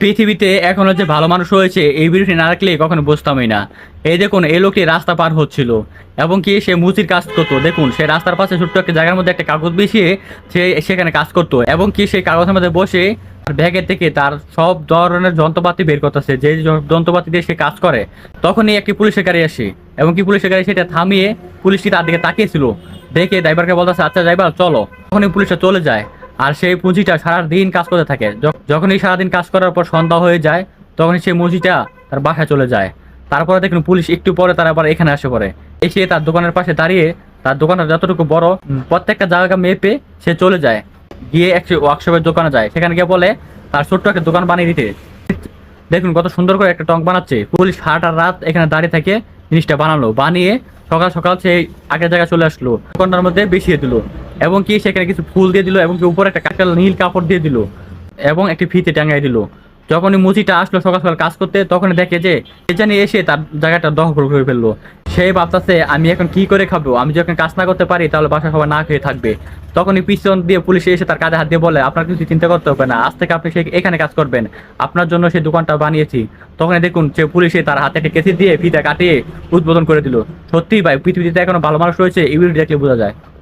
পৃথিবীতে এখনো যে ভালো মানুষ রয়েছে এই ভিডিওটি না রাখলে কখনো বুঝতামই না। এই দেখুন, এই লোকটি রাস্তা পার হচ্ছিল এবং কি সে মুচির কাজ করতো। দেখুন, সে রাস্তার পাশে ছোট্ট একটা জায়গার মধ্যে একটা কাগজ বিছিয়ে সে সেখানে কাজ করতো এবং কি সেই কাগজের মধ্যে বসে তার ব্যাগের থেকে তার সব ধরনের যন্ত্রপাতি বের করতেছে, যে যন্ত্রপাতি দিয়ে সে কাজ করে। তখনই একটি পুলিশের গাড়ি আসে এবং কি পুলিশের গাড়ি সেটা থামিয়ে পুলিশটি তার দিকে তাকিয়েছিল। দেখে ড্রাইভারকে বলতেছে, আচ্ছা ড্রাইভার চলো। তখনই পুলিশটা চলে যায়। আর সেই পুঁজিটা সারাদিন কাজ করতে থাকে। যখনই সারাদিন কাজ করার পর সন্ধ্যা হয়ে যায়, তখনই সেই মুজিটা তার বাসায় চলে যায়। তারপরে দেখুন পুলিশ একটু পরে তারা আবার এখানে আসে পড়ে। এসে তার দোকানের পাশে দাঁড়িয়ে তার দোকানটা যতটুকু বড় প্রত্যেকটা জায়গা মেপে সে চলে যায়, গিয়ে এক ওয়ার্কশপের দোকানে যায়। সেখানে গিয়ে বলে তার ছোট্ট একটা দোকান বানিয়ে দিতে। দেখুন কত সুন্দর করে একটা টং বানাচ্ছে। পুলিশ সারাটা রাত এখানে দাঁড়িয়ে থাকে জিনিসটা বানিয়ে সকাল সকাল সেই আগের জায়গায় চলে আসলো, দোকানটার মধ্যে বিছিয়ে দিল এবং কি সেখানে কিছু ফুল দিয়ে দিল এবং কি উপরে একটা কাঁচা নীল কাপড় দিয়ে দিল এবং একটি ফিতে টাঙাই দিল। যখনই মুচিটা আসলো সকাল সকাল কাজ করতে, তখন দেখে যে এ জানি এসে তার জায়গাটা দখল করে ফেললো। সেই ভাবতেছে আমি এখন কি করে খাবো, আমি যখন কাজ না করতে পারি তাহলে বাসা সবাই না খেয়ে থাকবে। তখনই পিছন দিয়ে পুলিশ এসে তার কাঁধে হাত দিয়ে বলে, আপনার কিছু চিন্তা করতে হবে না, আজ থেকে আপনি এখানে কাজ করবেন, আপনার জন্য সেই দোকানটা বানিয়েছি। তখন দেখুন সে পুলিশে তার হাতে একটা কেসি দিয়ে ফিতা কাটিয়ে উদ্বোধন করে দিল। সত্যিই ভাই, পৃথিবীতে এখনো ভালো মানুষ রয়েছে, এই ভিডিও দেখলে বোঝা যায়।